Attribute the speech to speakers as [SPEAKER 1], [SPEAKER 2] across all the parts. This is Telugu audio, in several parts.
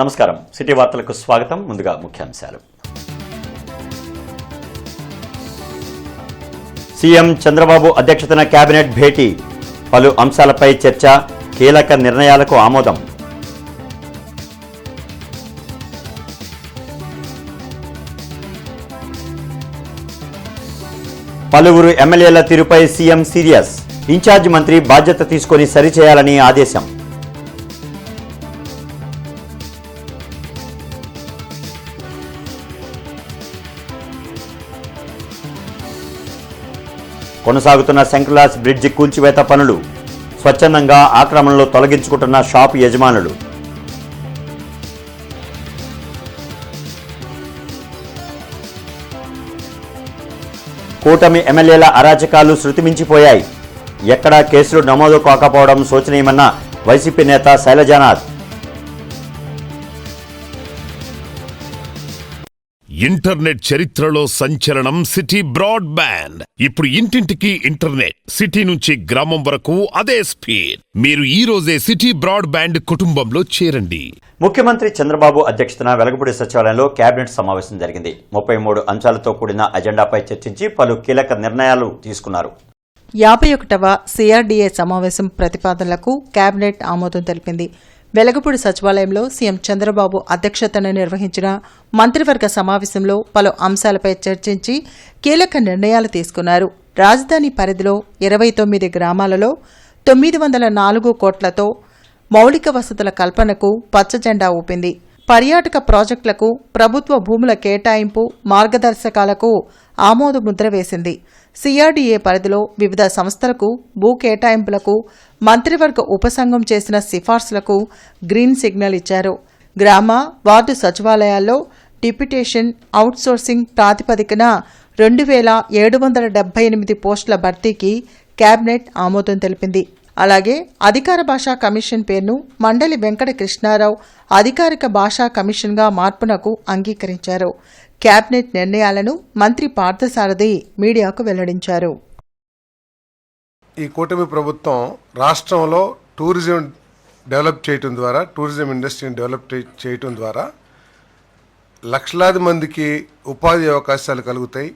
[SPEAKER 1] నమస్కారం. సిటీ వార్తలకు స్వాగతం. ముందుగా ముఖ్యాంశాలు. సీఎం చంద్రబాబు అధ్యక్షతన కేబినెట్ భేటీ, పలు అంశాలపై చర్చ, కీలక నిర్ణయాలకు ఆమోదం. పలువురు ఎమ్మెల్యేల తీరుపై సీఎం సీరియస్, ఇన్ఛార్జ్ మంత్రి బాధ్యత తీసుకొని సరిచేయాలని ఆదేశం. కొనసాగుతున్న సెంట్రలాస్ బ్రిడ్జి కూల్చివేత పనులు, స్వచ్ఛందంగా ఆక్రమణలో తొలగించుకుంటున్న షాపు యజమానులు. కూటమి ఎమ్మెల్యేల అరాచకాలు శృతిమించిపోయాయి, ఎక్కడా కేసులు నమోదు కాకపోవడం శోచనీయమన్న వైసీపీ నేత శైలజానాథ్.
[SPEAKER 2] ఇంటర్నెట్ చరిత్రలో సంచలనం సిటీ బ్రాడ్బ్యాండ్. ఇప్పుడు ఇంటింటికి ఇంటర్నెట్, సిటీ నుంచి గ్రామం వరకు అదే స్పీడ్. మీరు ఈ రోజే సిటీ బ్రాడ్బ్యాండ్ కుటుంబంలో చేరండి.
[SPEAKER 1] ముఖ్యమంత్రి చంద్రబాబు అధ్యక్షతన వెలగపూడి సచివాలయంలో కేబినెట్ సమావేశం జరిగింది. 33 అంశాలతో కూడిన అజెండాపై చర్చించి పలు కీలక నిర్ణయాలు తీసుకున్నారు.
[SPEAKER 3] 51వ సిఆర్డీఏ సమావేశం ప్రతిపాదనలకు కేబినెట్ ఆమోదం తెలిపింది. వెలగపూడి సచివాలయంలో సీఎం చంద్రబాబు అధ్యక్షతన నిర్వహించిన మంత్రివర్గ సమావేశంలో పలు అంశాలపై చర్చించి కీలక నిర్ణయాలు తీసుకున్నారు. రాజధాని పరిధిలో 29 గ్రామాలలో 904 కోట్లతో మౌలిక వసతుల కల్పనకు పచ్చజెండా ఊపింది. పర్యాటక ప్రాజెక్టులకు ప్రభుత్వ భూముల కేటాయింపు మార్గదర్శకాలకు ఆమోదముద్ర వేసింది. సిఆర్డీఏ పరిధిలో వివిధ సంస్థలకు భూ కేటాయింపులకు మంత్రివర్గ ఉపసంఘం చేసిన సిఫార్సులకు గ్రీన్ సిగ్నల్ ఇచ్చారు. గ్రామ వార్డు సచివాలయాల్లో డిప్యుటేషన్ అవుట్సోర్సింగ్ ప్రాతిపదికన 2778 పోస్టుల భర్తీకి కేబినెట్ ఆమోదం తెలిపింది. అలాగే అధికార భాషా కమిషన్ పేరును మండలి వెంకట కృష్ణారావు అధికారిక భాషా కమిషన్గా మార్పునకు అంగీకరించారు. కేబినెట్ నిర్ణయాలను మంత్రి పార్థసారథి మీడియాకు వెల్లడించారు.
[SPEAKER 4] ఈ కూటమి ప్రభుత్వం రాష్ట్రంలో టూరిజం డెవలప్ చేయటం ద్వారా, టూరిజం ఇండస్ట్రీని డెవలప్ చేయటం ద్వారా లక్షలాది మందికి ఉపాధి అవకాశాలు కలుగుతాయి.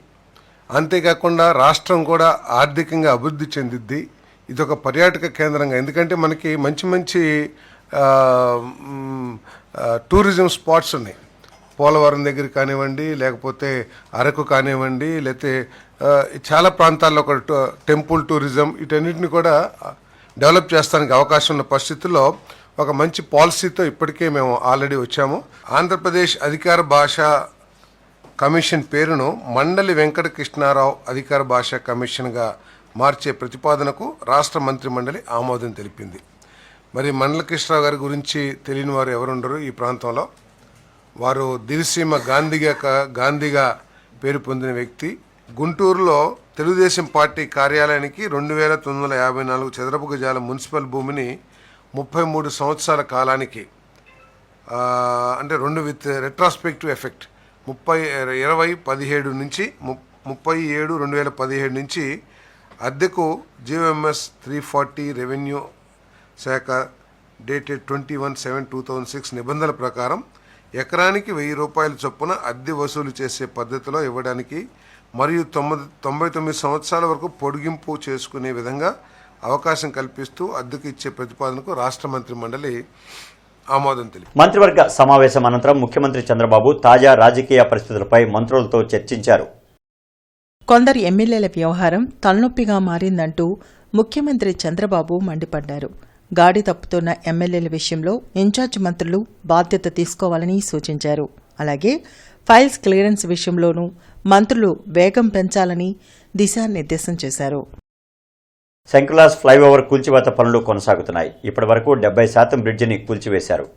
[SPEAKER 4] అంతేకాకుండా రాష్ట్రం కూడా ఆర్థికంగా అభివృద్ధి చెందిద్ది. ఇది ఒక పర్యాటక కేంద్రంగా, ఎందుకంటే మనకి మంచి మంచి టూరిజం స్పాట్స్ ఉన్నాయి. పోలవరం దగ్గర కానివ్వండి, లేకపోతే అరకు కానివ్వండి, లేకపోతే చాలా ప్రాంతాల్లో ఒక టెంపుల్ టూరిజం, వీటన్నిటిని కూడా డెవలప్ చేస్తానికి అవకాశం ఉన్న పరిస్థితుల్లో ఒక మంచి పాలసీతో ఇప్పటికే మేము ఆల్రెడీ వచ్చాము. ఆంధ్రప్రదేశ్ అధికార భాషా కమిషన్ పేరును మండలి వెంకట కృష్ణారావు అధికార భాషా కమిషన్గా మార్చే ప్రతిపాదనకు రాష్ట్ర మంత్రి మండలి ఆమోదం తెలిపింది. మరి మండల కృష్ణరావు గారి గురించి తెలియని వారు ఎవరుండరు ఈ ప్రాంతంలో. వారు దివిసీమ గాంధీగా పేరు పొందిన వ్యక్తి. గుంటూరులో తెలుగుదేశం పార్టీ కార్యాలయానికి 2954 చదరపు గజాల మున్సిపల్ భూమిని 33 సంవత్సరాల కాలానికి, అంటే 2 విత్ రెట్రాస్పెక్టివ్ ఎఫెక్ట్ 2017 నుంచి 37/2017 నుంచి అద్దెకు జీవోఎంఎస్ 340 రెవెన్యూ శాఖ డేటెడ్ 21/7/2006 నిబంధనల ప్రకారం ఎకరానికి 1000 రూపాయల చొప్పున అద్దె వసూలు చేసే పద్ధతిలో ఇవ్వడానికి మరియు 99 సంవత్సరాల వరకు పొడిగింపు చేసుకునే విధంగా అవకాశం కల్పిస్తూ అద్దెకు ఇచ్చే ప్రతిపాదనకు రాష్ట్ర మంత్రి మండలి ఆమోదం తెలిపింది.
[SPEAKER 1] మంత్రివర్గ సమావేశం అనంతరం ముఖ్యమంత్రి చంద్రబాబు తాజా రాజకీయ పరిస్థితులపై మంత్రులతో చర్చించారు.
[SPEAKER 3] కొందరు ఎమ్మెల్యేల వ్యవహారం తలనొప్పిగా మారిందంటూ ముఖ్యమంత్రి చంద్రబాబు మండిపడ్డారు. గాడి తప్పుతున్న ఎమ్మెల్యేల విషయంలో ఇన్ఛార్జ్ మంత్రులు బాధ్యత తీసుకోవాలని సూచించారు. అలాగే ఫైల్స్ క్లియరెన్స్ విషయంలోనూ మంత్రులు వేగం పెంచాలని దిశానిర్దేశం చేశారు.
[SPEAKER 1] సెంట్రలాస్ ఫ్లైఓవర్ కూల్చివేత పనులు కొనసాగుతున్నాయి. ఇప్పటి వరకు 70% బ్రిడ్జిని కూల్చివేశారు.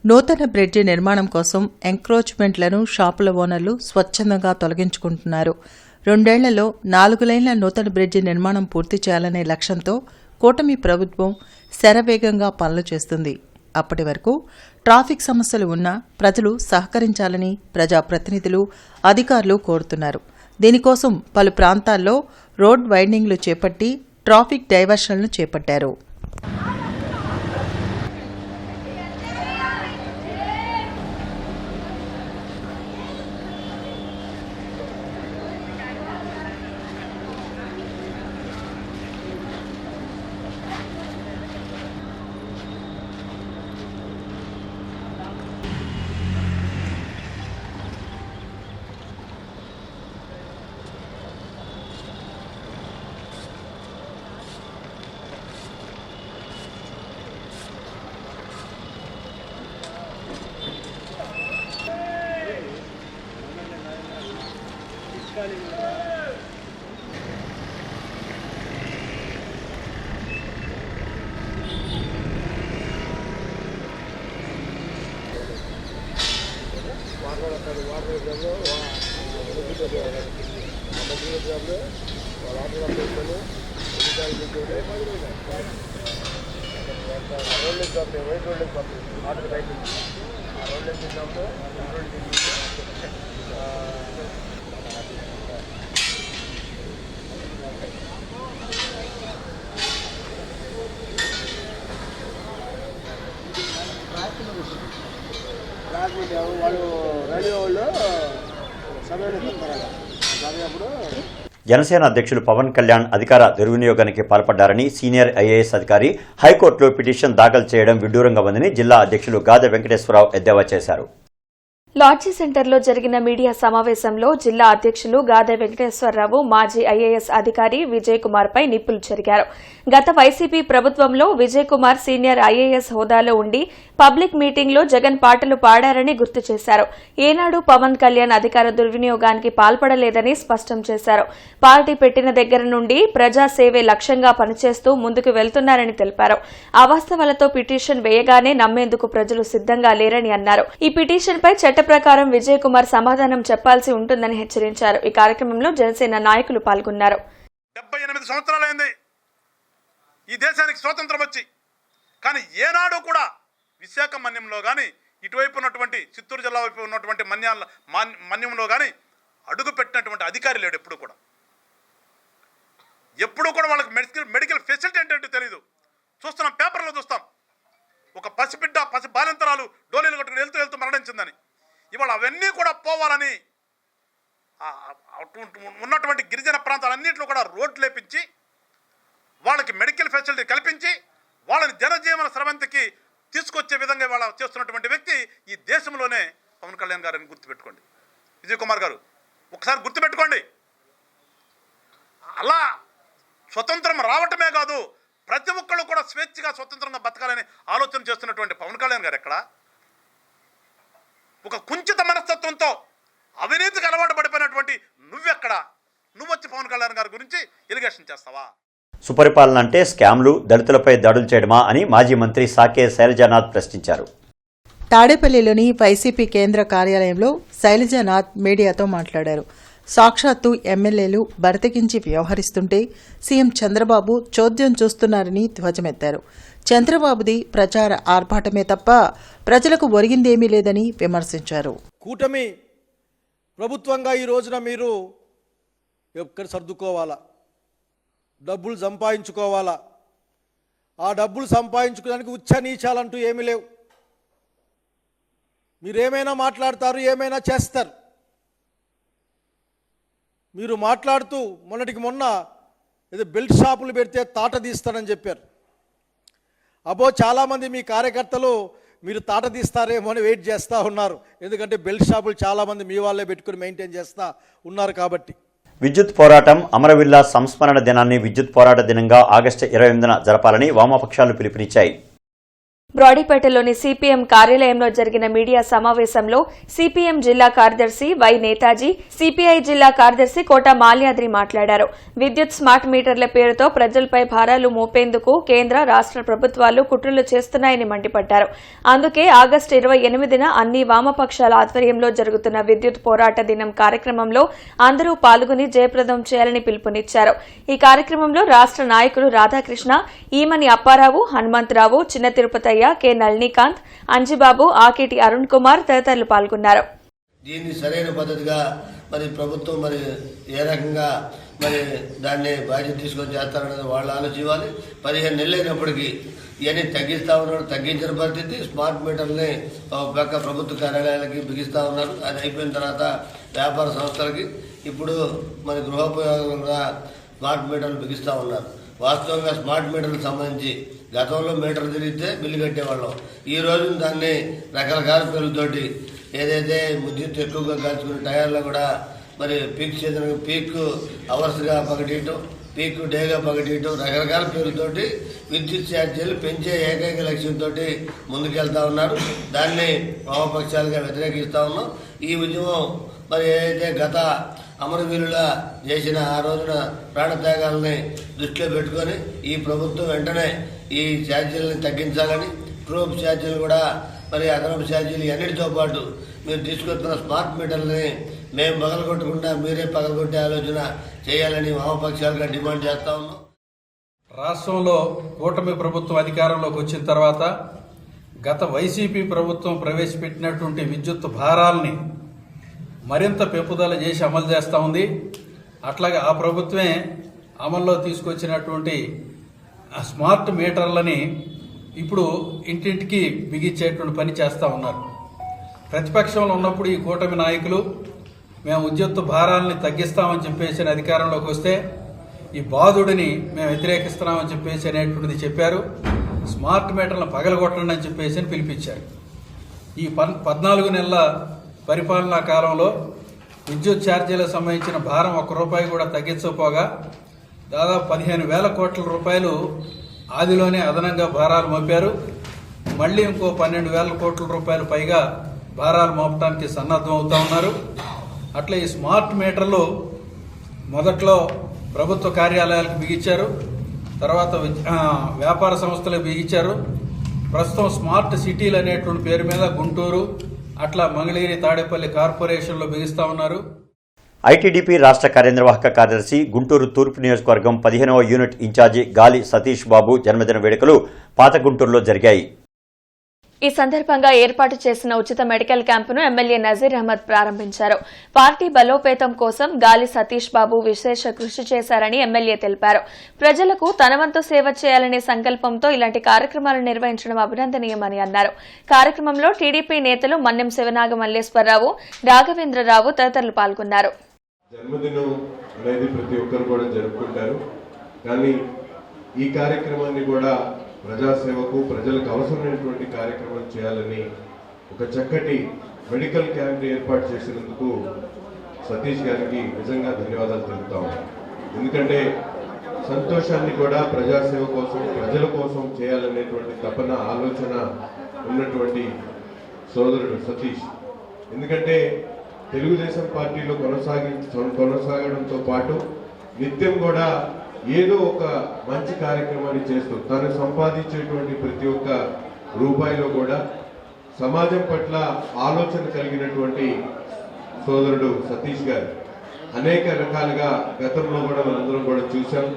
[SPEAKER 3] నూతన బ్రిడ్జి నిర్మాణం కోసం ఎంక్రోచ్మెంట్లను షాపుల ఓనర్లు స్వచ్ఛందంగా తొలగించుకుంటున్నారు. 2 ఏళ్లలో 4 లైన్ల నూతన బ్రిడ్జి నిర్మాణం పూర్తి చేయాలనే లక్ష్యంతో కూటమి ప్రభుత్వం శరవేగంగా పనులు చేస్తుంది. అప్పటి వరకు ట్రాఫిక్ సమస్యలు ఉన్నా ప్రజలు సహకరించాలని ప్రజాప్రతినిధులు, అధికారులు కోరుతున్నారు. దీనికోసం పలు ప్రాంతాల్లో రోడ్ వైండింగ్లు చేపట్టి ట్రాఫిక్ డైవర్షన్లు చేపట్టారు.
[SPEAKER 1] జనసేన అధ్యక్షులు పవన్ కళ్యాణ్ అధికార దుర్వినియోగానికి పాల్పడ్డారని సీనియర్ ఐఏఎస్ అధికారి హైకోర్టులో పిటిషన్ దాఖలు చేయడం విడ్డూరంగా ఉందని జిల్లా అధ్యక్షులు గాదె వెంకటేశ్వరరావు ఎద్దేవా చేశారు.
[SPEAKER 5] లాడ్జీ సెంటర్లో జరిగిన మీడియా సమావేశంలో జిల్లా అధ్యక్షులు గాదె వెంకటేశ్వరరావు మాజీ ఐఏఎస్ అధికారి విజయ్ కుమార్ పై నిప్పులు చెరిగారు. గత వైసీపీ ప్రభుత్వంలో విజయ్ కుమార్ సీనియర్ ఐఏఎస్ హోదాలో ఉండి పబ్లిక్ మీటింగ్లో జగన్ పాటలు పాడారని గుర్తు చేశారు. ఏనాడు పవన్ కళ్యాణ్ అధికార దుర్వినియోగానికి పాల్పడలేదని స్పష్టం చేశారు. పార్టీ పెట్టిన దగ్గర నుండి ప్రజాసేవే లక్ష్యంగా పనిచేస్తూ ముందుకు వెళ్తున్నారని తెలిపారు. అవాస్తవాలతో పిటిషన్ వేయగానే నమ్మేందుకు ప్రజలు సిద్దంగా లేరని అన్నారు. ఈ పిటిషన్పై చట్ట ప్రకారం విజయ్ కుమార్ సమాధానం చెప్పాల్సి ఉంటుందని హెచ్చరించారు. ఈ కార్యక్రమంలో జనసేన నాయకులు పాల్గొన్నారు.
[SPEAKER 6] 78 సంవత్సరాలైంది ఈ దేశానికి స్వాతంత్రం వచ్చి, కానీ ఏనాడు కూడా విశాఖ మన్యంలో కానీ ఇటువైపు ఉన్నటువంటి చిత్తూరు జిల్లా వైపు ఉన్నటువంటి మన్యంలో కానీ అడుగు పెట్టినటువంటి అధికారి లేడు. ఎప్పుడు కూడా వాళ్ళకి మెడికల్ ఫెసిలిటీ ఏంటంటే తెలియదు. చూస్తున్నాం, పేపర్లో చూస్తాం, ఒక పసిబిడ్డ బాలింతరాలు డోలీలు కట్టుకుని వెళ్తూ మరణించిందని. ఇవాళ అవన్నీ కూడా పోవాలని ఉన్నటువంటి గిరిజన ప్రాంతాలన్నింటిలో కూడా రోడ్లు లేపించి వాళ్ళకి మెడికల్ ఫెసిలిటీ కల్పించి వాళ్ళని జనజీవన స్రవంతికి తీసుకొచ్చే విధంగా వాళ్ళ చేస్తున్నటువంటి వ్యక్తి ఈ దేశంలోనే పవన్ కళ్యాణ్ గారిని గుర్తుపెట్టుకోండి. విజయ్ కుమార్ గారు ఒకసారి గుర్తుపెట్టుకోండి. అలా స్వతంత్రం రావటమే కాదు, ప్రతి ఒక్కళ్ళు కూడా స్వేచ్ఛగా స్వతంత్రంగా బతకాలని ఆలోచన చేస్తున్నటువంటి పవన్ కళ్యాణ్ గారు ఎక్కడ? ఒక కుంచిత మనస్తత్వంతో అవినీతికి అలవాటు పడిపోయినటువంటి నువ్వెక్కడ? నువ్వు వచ్చి పవన్ కళ్యాణ్ గారి గురించి ఎలిగేషన్ చేస్తావా?
[SPEAKER 1] సుపరిపాలన అంటే స్కామ్లు, దళితులపై దాడులు చేయడమా అని మాజీ మంత్రి సాకే శైలజానాథ్ ప్రశ్నించారు.
[SPEAKER 3] తాడేపల్లిలోని వైసీపీ కేంద్ర కార్యాలయంలో శైలజానాథ్ మీడియాతో మాట్లాడారు. సాక్షాత్తు ఎమ్మెల్యేలు బరితెగించి వ్యవహరిస్తుంటే సీఎం చంద్రబాబు చోద్యం చూస్తున్నారని ధ్వజమెత్తారు. చంద్రబాబుది ప్రచార ఆర్భాటమే తప్ప ప్రజలకు ఒరిగిందేమీ లేదని విమర్శించారు.
[SPEAKER 7] కూటమి ప్రభుత్వంగా ఈ రోజున మీరు ఎక్కడ సర్దుకోవాలా, డబ్బులు సంపాదించుకోవాలా. ఆ డబ్బులు సంపాదించుకోవడానికి ఉచ్చ నీచాలంటూ ఏమీ లేవు. మీరేమైనా మాట్లాడతారు, ఏమైనా చేస్తారు. మీరు మాట్లాడుతూ మొన్నటికి మొన్న ఏదో బెల్ట్ షాపులు పెడితే తాట తీస్తానని చెప్పారు. అబ్బో, చాలామంది మీ కార్యకర్తలు మీరు తాట తీస్తారేమో అని వెయిట్ చేస్తూ ఉన్నారు. ఎందుకంటే బెల్ట్ షాపులు చాలామంది మీ వాళ్ళే పెట్టుకుని మెయింటైన్ చేస్తూ ఉన్నారు కాబట్టి.
[SPEAKER 1] విద్యుత్ పోరాటం అమరవీరుల సంస్మరణ దినాన్ని విద్యుత్ పోరాట దినంగా ఆగస్టు 28న జరపాలని వామపక్షాలు పిలుపునిచ్చాయి.
[SPEAKER 5] బ్రాడీపేటలోని సిపిఎం కార్యాలయంలో జరిగిన మీడియా సమావేశంలో సిపిఎం జిల్లా కార్యదర్శి వై నేతాజీ, సిపిఐ జిల్లా కార్యదర్శి కోట మాల్యాద్రి మాట్లాడారు. విద్యుత్ స్మార్ట్ మీటర్ల పేరుతో ప్రజలపై భారాలు మోపేందుకు కేంద్ర, రాష్ట్ర ప్రభుత్వాలు కుట్రలు చేస్తున్నాయని మండిపడ్డారు. అందుకే ఆగస్టు 28న అన్ని వామపక్షాల ఆధ్వర్యంలో జరుగుతున్న విద్యుత్ పోరాట దినం కార్యక్రమంలో అందరూ పాల్గొని జయప్రదం చేయాలని పిలుపునిచ్చారు. ఈ కార్యక్రమంలో రాష్ట్ర నాయకులు రాధాకృష్ణ, ఈమని అప్పారావు, హనుమంతరావు, చిన్న తిరుపతి, కె నళినీకాంత్, అంజిబాబు, ఆకేటి అరుణ్ కుమార్ తదితరులు పాల్గొన్నారు.
[SPEAKER 8] దీన్ని సరైన పద్ధతిగా మరి ప్రభుత్వం మరి ఏ రకంగా మరి దాన్ని బాధ్యత తీసుకొని చేస్తారనేది వాళ్ళు ఆలోచించాలి. 15 నెలలైనప్పటికీ ఇవన్నీ తగ్గిస్తా ఉన్నారు. తగ్గించిన పరిస్థితి. స్మార్ట్ మీటర్ని పక్క ప్రభుత్వ కార్యాలయాలకి బిగిస్తా ఉన్నారు. అది అయిపోయిన తర్వాత వ్యాపార సంస్థలకి, ఇప్పుడు మరి గృహోపయోగంగా స్మార్ట్ మీటర్లు బిగిస్తూ ఉన్నారు. వాస్తవంగా స్మార్ట్ మీటర్లకు సంబంధించి గతంలో మీటర్ తిరిగితే బిల్లు కట్టేవాళ్ళం. ఈ రోజు దాన్ని రకరకాల పేర్లతోటి ఏదైతే విద్యుత్ ఎక్కువగా కాల్చుకునే టైర్లో కూడా మరి పీక్ సీజన్ పీక్ అవర్స్గా ప్రకటించడం, పీకు డేగా పగటియటం రకరకాల పేర్లతోటి విద్యుత్ ఛార్జీలు పెంచే ఏకైక లక్ష్యంతో ముందుకెళ్తా ఉన్నారు. దాన్ని వామపక్షాలుగా వ్యతిరేకిస్తా ఉన్నాం. ఈ ఉద్యమం మరి ఏదైతే గత అమరవీరుల చేసిన ఆ రోజున ప్రాణత్యాగాలని దృష్టిలో పెట్టుకొని ఈ ప్రభుత్వం వెంటనే ఈ ఛార్జీలను తగ్గించాలని, ట్రూప్ ఛార్జీలు కూడా మరి అదనపు ఛార్జీలు అన్నిటితో పాటు మీరు తీసుకొస్తున్న స్మార్ట్ మీటర్లని మేము పగలగొట్టకుండా మీరే పగలగొట్టే ఆలోచన చేయాలని వామపక్షాలుగా డిమాండ్ చేస్తా ఉన్నాం.
[SPEAKER 9] రాష్ట్రంలో కూటమి ప్రభుత్వం అధికారంలోకి వచ్చిన తర్వాత గత వైసీపీ ప్రభుత్వం ప్రవేశపెట్టినటువంటి విద్యుత్ భారాల్ని మరింత పెంపుదల చేసి అమలు చేస్తూ ఉంది. అట్లాగే ఆ ప్రభుత్వమే అమల్లో తీసుకొచ్చినటువంటి స్మార్ట్ మీటర్లని ఇప్పుడు ఇంటింటికి బిగించేటువంటి పని చేస్తూ ఉన్నారు. ప్రతిపక్షంలో ఉన్నప్పుడు ఈ కూటమి నాయకులు మేము విద్యుత్ భారాలని తగ్గిస్తామని చెప్పేసి అధికారంలోకి వస్తే ఈ బాధుడిని మేము వ్యతిరేకిస్తున్నామని చెప్పేసి అనేటువంటిది చెప్పారు. స్మార్ట్ మీటర్లను పగలగొట్టండి అని చెప్పేసి పిలిపించారు. ఈ 14 నెలల పరిపాలనా కాలంలో విద్యుత్ ఛార్జీలకు సంబంధించిన భారం ₹1 కూడా తగ్గించకపోగా దాదాపు 15,000 కోట్ల రూపాయలు ఆదిలోనే అదనంగా భారాలు మోపారు. మళ్ళీ ఇంకో 12,000 కోట్ల రూపాయలు పైగా భారాలు మోపడానికి సన్నద్ధం అవుతా ఉన్నారు. అట్లా ఈ స్మార్ట్ మీటర్లు మొదట్లో ప్రభుత్వ కార్యాలయాలకు బిగించారు, తర్వాత వ్యాపార సంస్థలకు బిగించారు. ప్రస్తుతం స్మార్ట్ సిటీలు అనేటువంటి పేరు మీద గుంటూరు, అట్లా మంగళగిరి, తాడేపల్లి కార్పొరేషన్లో బిగిస్తా ఉన్నారు.
[SPEAKER 1] ఐటీడీపీ రాష్ట్ర కార్యనిర్వాహక కార్యదర్శి గుంటూరు తూర్పు నియోజకవర్గం 15వ యూనిట్ ఇన్ఛార్జి గాలి సతీష్ బాబు జన్మదిన వేడుకలు పాత గుంటూరులో జరిగాయి.
[SPEAKER 5] ఈ సందర్భంగా ఏర్పాటు చేసిన ఉచిత మెడికల్ క్యాంపును ఎమ్మెల్యే నజీర్ అహ్మద్ ప్రారంభించారు. పార్టీ బలోపేతం కోసం గాలి సతీష్ బాబు విశేష కృషి చేశారని ఎమ్మెల్యే తెలిపారు. ప్రజలకు తన వంతు సేవ చేయాలనే సంకల్పంతో ఇలాంటి కార్యక్రమాలు నిర్వహించడం అభినందనీయమని అన్నారు. కార్యక్రమంలో టీడీపీ నేతలు మన్నెం శివనాగ మల్లేశ్వరరావు, రాఘవేంద్రరావు తదితరులు పాల్గొన్నారు.
[SPEAKER 10] జన్మదినం అనేది ప్రతి ఒక్కరు కూడా జరుపుకుంటారు, కానీ ఈ కార్యక్రమాన్ని కూడా ప్రజాసేవకు, ప్రజలకు అవసరమైనటువంటి కార్యక్రమం చేయాలని ఒక చక్కటి మెడికల్ క్యాంప్ ఏర్పాటు చేసినందుకు సతీష్ గారికి నిజంగా ధన్యవాదాలు తెలుపుతాము. ఎందుకంటే సంతోషాన్ని కూడా ప్రజాసేవ కోసం, ప్రజల కోసం చేయాలనేటువంటి తపన, ఆలోచన ఉన్నటువంటి సోదరుడు సతీష్. ఎందుకంటే తెలుగుదేశం పార్టీలో కొనసాగడంతో పాటు నిత్యం కూడా ఏదో ఒక మంచి కార్యక్రమాన్ని చేస్తూ తను సంపాదించేటువంటి ప్రతి ఒక్క రూపాయిలో కూడా సమాజం పట్ల ఆలోచన కలిగినటువంటి సోదరుడు సతీష్ గారు. అనేక రకాలుగా గతంలో కూడా మనందరం కూడా చూసాం.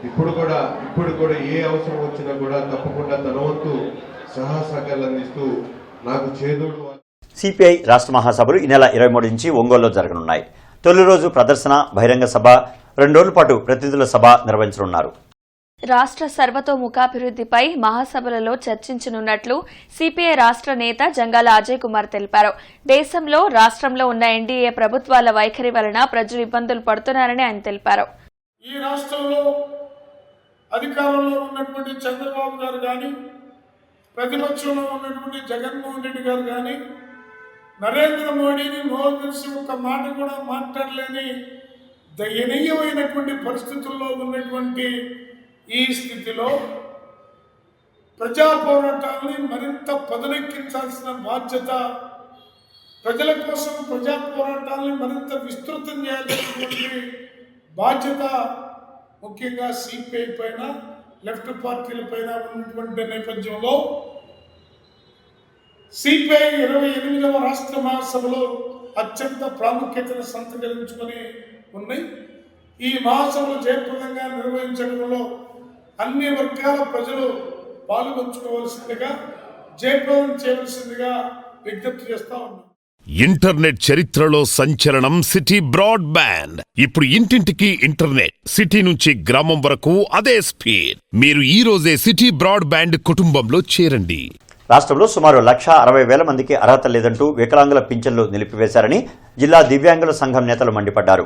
[SPEAKER 10] ఇప్పుడు కూడా ఏ అవసరం వచ్చినా కూడా తప్పకుండా తన వంతు సహాయకాలు అందిస్తూ నాకు చేదోడు.
[SPEAKER 1] సిపిఐ రాష్ట్ర మహాసభలు ఈ నెల 23 నుంచి ఒంగోలులో జరగనున్నాయి. తొలి రోజు ప్రదర్శన, బహిరంగ సభ, 2 రోజుల పాటు ప్రతినిధుల సభ నిర్వహించనున్నారు.
[SPEAKER 5] రాష్ట్ర సర్వతోముఖాభివృద్ధిపై మహాసభలలో చర్చించనున్నట్లు సిపిఐ రాష్ట్ర నేత జంగాల అజయ్ కుమార్ తెలిపారు. దేశంలో, రాష్ట్రంలో ఉన్న ఎన్డీఏ ప్రభుత్వాల వైఖరి వలన ప్రజలు ఇబ్బందులు పడుతున్నారని ఆయన తెలిపారు.
[SPEAKER 11] ఈ రాష్ట్రంలో అధికారంలో ఉన్నటువంటి చంద్రబాబు గారు కానీ, ప్రతిపక్షంలో ఉన్నటువంటి జగన్మోహన్ రెడ్డి గారు కానీ, నరేంద్ర మోడీని నోరు తెరిచి ఒక్క మాట కూడా మాట్లాడలేని దయనీయమైనటువంటి పరిస్థితుల్లో ఉన్నటువంటి ఈ స్థితిలో ప్రజా పోరాటాన్ని మరింత పదునెక్కించాల్సిన బాధ్యత, ప్రజల కోసం ప్రజా పోరాటాన్ని మరింత విస్తృతం చేయాల్సినటువంటి బాధ్యత ముఖ్యంగా సిపిఐ పైన, లెఫ్ట్ పార్టీల పైన ఉన్నటువంటి నేపథ్యంలో సిపిఐ 28వ రాష్ట్ర మహాసభలో అత్యంత ప్రాముఖ్యతను సంతరించుకొని ఉన్నాయి. ఈ మహాసభలు జయప్రదంగా నిర్వహించడంలో అన్ని వర్గాల ప్రజలు పాల్గొంచుకోవాల్సిందిగా, జయప్రదం చేయవలసిందిగా విజ్ఞప్తి చేస్తా ఉన్నాం.
[SPEAKER 2] ఇంటర్నెట్ చరిత్రలో సంచలనం సిటీ బ్రాడ్బ్యాండ్. ఇప్పుడు ఇంటింటికి ఇంటర్నెట్, సిటీ నుంచి గ్రామం వరకు అదే స్పీడ్. మీరు ఈ రోజే సిటీ బ్రాడ్బ్యాండ్ కుటుంబంలో చేరండి.
[SPEAKER 1] రాష్ట్రంలో సుమారు 1,60,000 మందికి అర్హత లేదంటూ వికలాంగుల పింఛన్లు నిలిపివేశారని జిల్లా దివ్యాంగుల సంఘం నేతలు మండిపడ్డారు.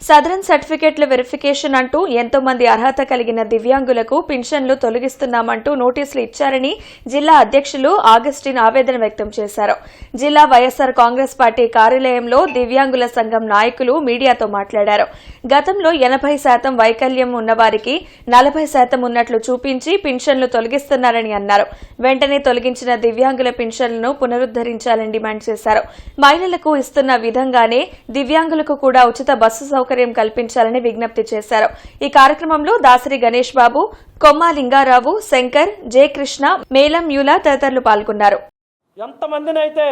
[SPEAKER 5] సదరన్ సర్టిఫికెట్ల వెరిఫికేషన్ అంటూ ఎంతో మంది అర్హత కలిగిన దివ్యాంగులకు పింఛన్లు తొలగిస్తున్నామంటూ నోటీసులు ఇచ్చారని జిల్లా అధ్యక్షులు ఆగస్టిన్ ఆవేదన వ్యక్తం చేశారు. జిల్లా వైఎస్సార్ కాంగ్రెస్ పార్టీ కార్యాలయంలో దివ్యాంగుల సంఘం నాయకులు మీడియాతో మాట్లాడారు. గతంలో 80% వైకల్యం ఉన్నవారికి 40% ఉన్నట్లు చూపించి పింఛన్లు తొలగిస్తున్నారని అన్నారు. వెంటనే తొలగించిన దివ్యాంగుల పింఛన్లను పునరుద్దరించాలని డిమాండ్ చేశారు. మహిళలకు ఇస్తున్న విధంగానే దివ్యాంగులకు కూడా ఉచిత బస్సు సౌకర్యం కల్పించాలని విజ్ఞప్తి చేశారు. ఈ కార్యక్రమంలో దాసరి గణేష్ బాబు, కొమ్మా లింగారావు, శంకర్, జె కృష్ణ, మేలం యూలా తదితరులు పాల్గొన్నారు.
[SPEAKER 12] ఎంతమందిని అయితే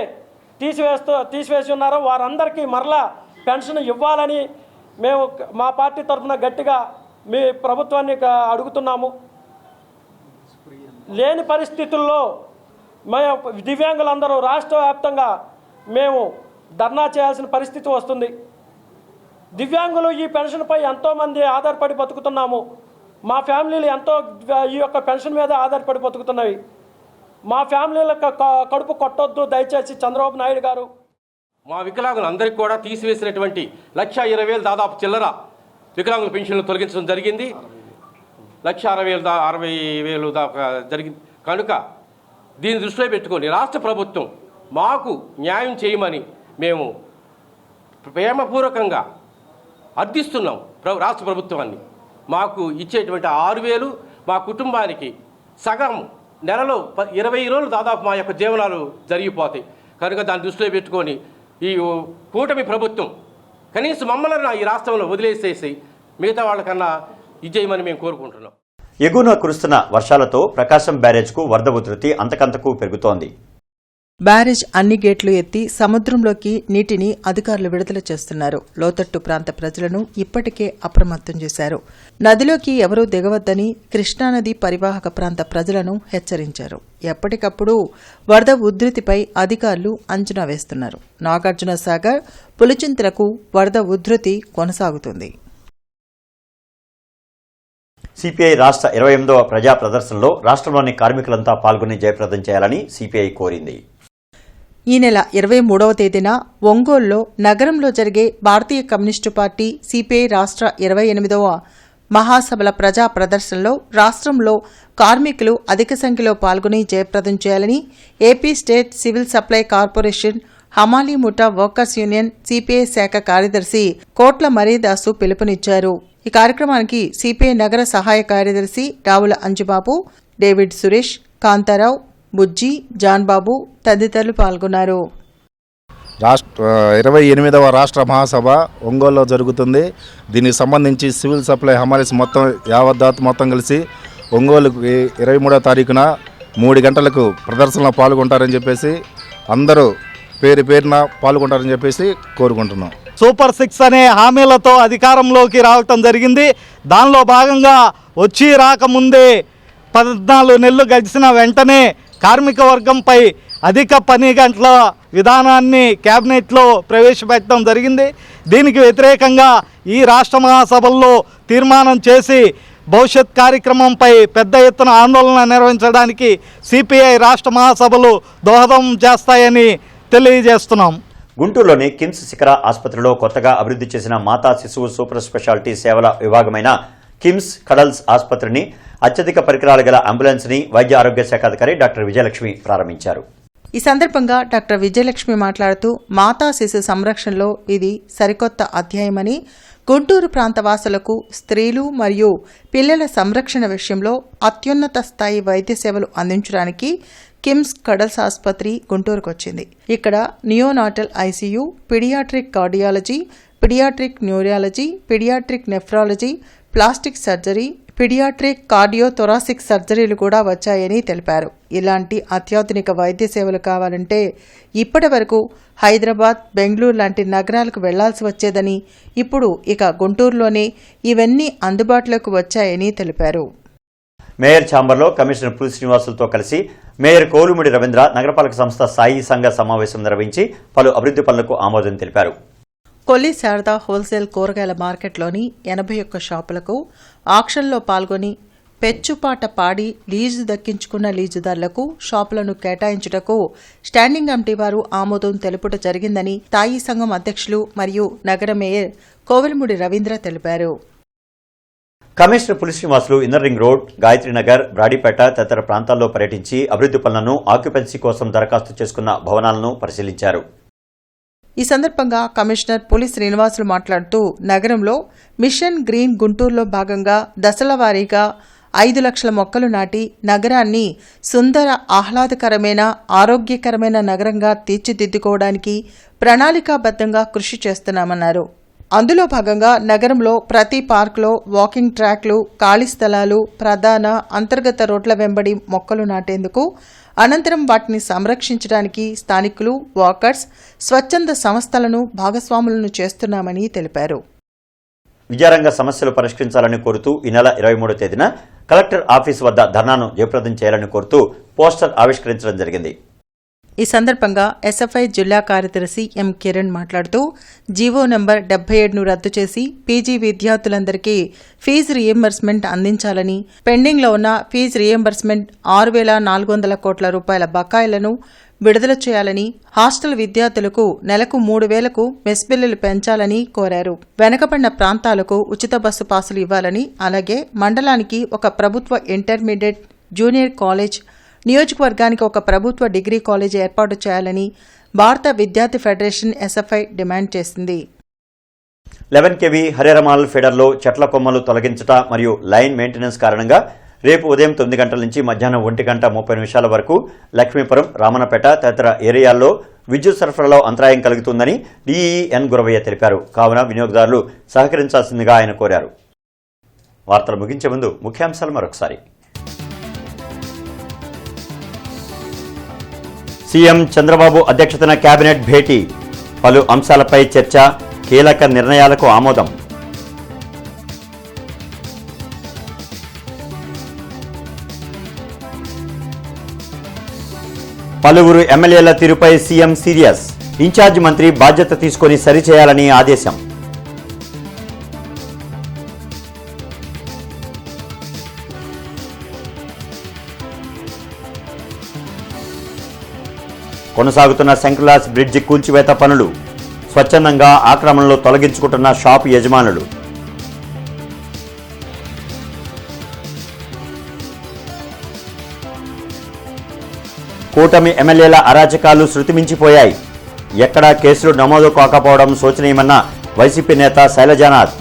[SPEAKER 12] తీసివేసి ఉన్నారో వారందరికీ మరలా పెన్షన్ ఇవ్వాలని మేము మా పార్టీ తరఫున గట్టిగా మీ ప్రభుత్వాన్ని అడుగుతున్నాము. లేని పరిస్థితుల్లో మేము దివ్యాంగులందరూ రాష్ట్ర వ్యాప్తంగా మేము ధర్నా చేయాల్సిన పరిస్థితి వస్తుంది. దివ్యాంగులు ఈ పెన్షన్పై ఎంతోమంది ఆధారపడి బతుకుతున్నాము. మా ఫ్యామిలీలు ఎంతో ఈ యొక్క పెన్షన్ మీద ఆధారపడి బతుకుతున్నవి. మా ఫ్యామిలీలకు కడుపు కొట్టొద్దు దయచేసి చంద్రబాబు నాయుడు గారు.
[SPEAKER 13] మా వికలాంగులందరికీ కూడా తీసివేసినటువంటి 1,20,000 దాదాపు చిల్లర వికలాంగుల పెన్షన్లు తొలగించడం జరిగింది. 1,60,000 దాకా జరిగింది. కనుక దీన్ని దృష్టిలో పెట్టుకొని రాష్ట్ర ప్రభుత్వం మాకు న్యాయం చేయమని మేము ప్రేమపూర్వకంగా అర్థిస్తున్నాం రాష్ట్ర ప్రభుత్వాన్ని. మాకు ఇచ్చేటువంటి 6,000 మా కుటుంబానికి సగం నెలలో 20 రోజులు దాదాపు మా యొక్క జీవనాలు జరిగిపోతాయి. కనుక దాన్ని దృష్టిలో పెట్టుకొని ఈ కూటమి ప్రభుత్వం కనీసం మమ్మల్ని ఈ రాష్ట్రంలో వదిలేసేసి మిగతా వాళ్ళకన్నా ఇచ్చేయమని మేము కోరుకుంటున్నాం.
[SPEAKER 1] ఎగువన కురుస్తున్న వర్షాలతో ప్రకాశం బ్యారేజ్కు వరద ఉధృతి అంతకంతకు పెరుగుతోంది.
[SPEAKER 3] బ్యారేజ్ అన్ని గేట్లు ఎత్తి సముద్రంలోకి నీటిని అధికారులు విడుదల చేస్తున్నారు. లోతట్టు ప్రాంత ప్రజలను ఇప్పటికే అప్రమత్తం చేశారు. నదిలోకి ఎవరూ దిగవద్దని కృష్ణానది పరివాహక ప్రాంత ప్రజలను హెచ్చరించారు. ఎప్పటికప్పుడు వరద ఉధృతిపై అధికారులు అంచనా వేస్తున్నారు. నాగార్జున సాగర్, పులిచింతలకు వరద ఉధృతి కొనసాగుతుంది.
[SPEAKER 1] సిపిఐ రాష్ట్ర 28వ ప్రజా ప్రదర్శనలో రాష్ట్రంలోని కార్మికులంతా పాల్గొని జయప్రదం చేయాలని సిపిఐ కోరింది.
[SPEAKER 3] ఈ నెల 23వ తేదీన ఒంగోలులో నగరంలో జరిగే భారతీయ కమ్యూనిస్టు పార్టీ సిపిఐ రాష్ట్ర 28వ మహాసభల ప్రజా ప్రదర్శనలో రాష్ట్రంలో కార్మికులు అధిక సంఖ్యలో పాల్గొని జయప్రదం చేయాలని AP state civil supply corporation హమాలీ ముఠా వర్కర్స్ యూనియన్ సిపిఐ శాఖ కార్యదర్శి కోట్ల మరీదాసు పిలుపునిచ్చారు. ఈ కార్యక్రమానికి సిపిఐ నగర సహాయ కార్యదర్శి రావుల అంజుబాబు, డేవిడ్ సురేష్, కాంతారావు, బుజ్జి, జాన్బాబు తదితరులు పాల్గొన్నారు.
[SPEAKER 14] 28వ రాష్ట్ర మహాసభ ఒంగోలులో జరుగుతుంది. దీనికి సంబంధించి సివిల్ సప్లై హమాలీస్ మొత్తం యావత్ మొత్తం కలిసి ఒంగోలుకి 23వ తారీఖున 3 గంటలకు ప్రదర్శనలో పాల్గొంటారని చెప్పేసి అందరూ పేరున పాల్గొంటారని చెప్పేసి కోరుకుంటున్నాం.
[SPEAKER 12] సూపర్ 6 అనే హామీలతో అధికారంలోకి రావటం జరిగింది. దానిలో భాగంగా వచ్చి రాకముందే 14 నెలలు గడిచిన వెంటనే కార్మిక వర్గంపై అధిక పని గంటల విధానాన్ని కేబినెట్లో ప్రవేశపెట్టడం జరిగింది. దీనికి వ్యతిరేకంగా ఈ రాష్ట్ర మహాసభల్లో తీర్మానం చేసి భవిష్యత్ కార్యక్రమంపై పెద్ద ఎత్తున ఆందోళన నిర్వహించడానికి సిపిఐ రాష్ట్ర మహాసభలు దోహదం చేస్తాయని తెలియజేస్తున్నాం.
[SPEAKER 1] గుంటూరులోని కిమ్స్ శిఖర ఆసుపత్రిలో కొత్తగా అభివృద్ధి చేసిన మాతా శిశువు సూపర్ స్పెషాలిటీ సేవల విభాగమైన కిమ్స్ కడల్స్ ఆసుపత్రిని అత్యధిక పరికరాలు గల అంబులెన్స్ ని వైద్య ఆరోగ్య శాఖ అధికారి డాక్టర్ విజయలక్ష్మి ప్రారంభించారు.
[SPEAKER 3] ఈ సందర్భంగా డాక్టర్ విజయలక్ష్మి మాట్లాడుతూ మాతా శిశు సంరక్షణలో ఇది సరికొత్త అధ్యాయమని, గుంటూరు ప్రాంత వాసులకు స్త్రీలు మరియు పిల్లల సంరక్షణ విషయంలో అత్యున్నత స్థాయి వైద్య సేవలు అందించడానికి కిమ్స్ కడల్స్ ఆసుపత్రి గుంటూరుకు వచ్చింది. ఇక్కడ neonatal ICU, paediatric cardiology, paediatric neurology, paediatric nephrology, plastic surgery, paediatric cardiothoracic సర్జరీలు కూడా వచ్చాయని తెలిపారు. ఇలాంటి అత్యాధునిక వైద్య సేవలు కావాలంటే ఇప్పటి వరకు హైదరాబాద్, బెంగళూరు లాంటి నగరాలకు వెళ్లాల్సి వచ్చేదని, ఇప్పుడు ఇక గుంటూరులోనే ఇవన్నీ అందుబాటులోకి వచ్చాయని తెలిపారు.
[SPEAKER 1] మేయర్ ఛాంబర్లో కమిషనర్ పులి శ్రీనివాసులతో కలిసి మేయర్ కోలుముడి రవీంద్ర నగరపాలక సంస్థ స్థాయి సంఘ సమావేశం నిర్వహించి పలు అభివృద్ధి పనులకు ఆమోదం తెలిపారు.
[SPEAKER 3] కొల్లి శారదా హోల్సేల్ కూరగాయల మార్కెట్లోని 81 షాపులకు ఆక్షన్లో పాల్గొని పెచ్చుపాట పాడి లీజు దక్కించుకున్న లీజుదారులకు షాపులను కేటాయించుటకు స్టాండింగ్ కమిటీ వారు ఆమోదం తెలుపుట జరిగిందని తాయి సంఘం అధ్యక్షులు మరియు నగర మేయర్ కోవెలమూడి రవీంద్ర తెలిపారు.
[SPEAKER 1] కమిషనర్ పులి Srinivasulu inner ring road, Gayatrinagar, Brodipet తదితర ప్రాంతాల్లో పర్యటించి అభివృద్ధి పనులను, ఆక్యుపెన్సీ కోసం దరఖాస్తు చేసుకున్న భవనాలను పరిశీలించారు.
[SPEAKER 3] ఈ సందర్భంగా కమిషనర్ పులి శ్రీనివాసులు మాట్లాడుతూ నగరంలో మిషన్ గ్రీన్ గుంటూరులో భాగంగా దశల వారీగా 5 లక్షల మొక్కలు నాటి నగరాన్ని సుందర, ఆహ్లాదకరమైన, ఆరోగ్యకరమైన నగరంగా తీర్చిదిద్దుకోవడానికి ప్రణాళికాబద్ధంగా కృషి చేస్తున్నామన్నారు. అందులో భాగంగా నగరంలో ప్రతి పార్కులో వాకింగ్ ట్రాక్లు, ఖాళీ స్థలాలు, ప్రధాన, అంతర్గత రోడ్ల వెంబడి మొక్కలు నాటేందుకు, అనంతరం వాటిని సంరక్షించడానికి స్థానికులు, వాకర్స్, స్వచ్ఛంద సంస్థలను భాగస్వాములను చేస్తున్నామని తెలిపారు.
[SPEAKER 1] విద్యారంగ సమస్యలు పరిష్కరించాలని కోరుతూ ఈ నెల 23వ తేదీన కలెక్టర్ ఆఫీసు వద్ద ధర్నాను జయప్రదం చేయాలని కోరుతూ పోస్టర్ ఆవిష్కరించడం జరిగింది.
[SPEAKER 3] ఈ సందర్భంగా ఎస్ఎఫ్ఐ జిల్లా కార్యదర్శి ఎం కిరణ్ మాట్లాడుతూ జీవో నంబర్ 77ను రద్దు చేసి పీజీ విద్యార్థులందరికీ ఫీజు రీయింబర్స్మెంట్ అందించాలని, పెండింగ్లో ఉన్న ఫీజు రీయింబర్స్మెంట్ 6,400 కోట్ల రూపాయల బకాయిలను విడుదల చేయాలని, హాస్టల్ విద్యార్థులకు నెలకు 3,000కు మెస్ బిల్లులు పెంచాలని కోరారు. వెనకబడిన ప్రాంతాలకు ఉచిత బస్సు పాసులు ఇవ్వాలని, అలాగే మండలానికి ఒక ప్రభుత్వ ఇంటర్మీడియట్, జూనియర్ కాలేజ్, నియోజకవర్గానికి ఒక ప్రభుత్వ డిగ్రీ కాలేజీ ఏర్పాటు చేయాలని భారత విద్యార్థి ఫెడరేషన్ ఎస్ఎఫ్ఐ డిమాండ్ చేసింది.
[SPEAKER 1] 11 kV హరేరమాల్ ఫీడర్లో చెట్ల కొమ్మలు తొలగించట మరియు లైన్ మెయింటెనెన్స్ కారణంగా రేపు ఉదయం 9 గంటల నుంచి మధ్యాహ్నం 1:30 వరకు లక్ష్మీపురం, రామన్నపేట తదితర ఏరియాల్లో విద్యుత్ సరఫరాలో అంతరాయం కలుగుతుందని డీఈఎన్ గురవయ్య తెలిపారు. కావున వినియోగదారులు సహకరించాల్సిందిగా ఆయన కోరారు. వార్తలు ముగించే ముందు ముఖ్యాంశాలు మరొకసారి. సీఎం చంద్రబాబు అధ్యక్షతన కేబినెట్ భేటీ, పలు అంశాలపై చర్చ, కీలక నిర్ణయాలకు ఆమోదం. పలువురు ఎమ్మెల్యేల తీరుపై సీఎం సీరియస్, ఇన్ఛార్జి మంత్రి బాధ్యత తీసుకొని సరిచేయాలని ఆదేశం. కొనసాగుతున్న సెంట్రలాస్ బ్రిడ్జి కూల్చివేత పనులు, స్వచ్ఛందంగా ఆక్రమణలో తొలగించుకుంటున్న షాపు యజమానులు. కూటమి ఎమ్మెల్యేల అరాచకాలు శృతిమించిపోయాయి, ఎక్కడా కేసులు నమోదు కాకపోవడం శోచనీయమన్న వైసీపీ నేత శైలజానాథ్.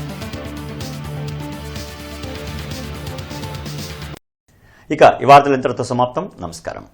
[SPEAKER 1] ఇక ఈ వార్తలు ఇంతటితో సమాప్తం. నమస్కారం.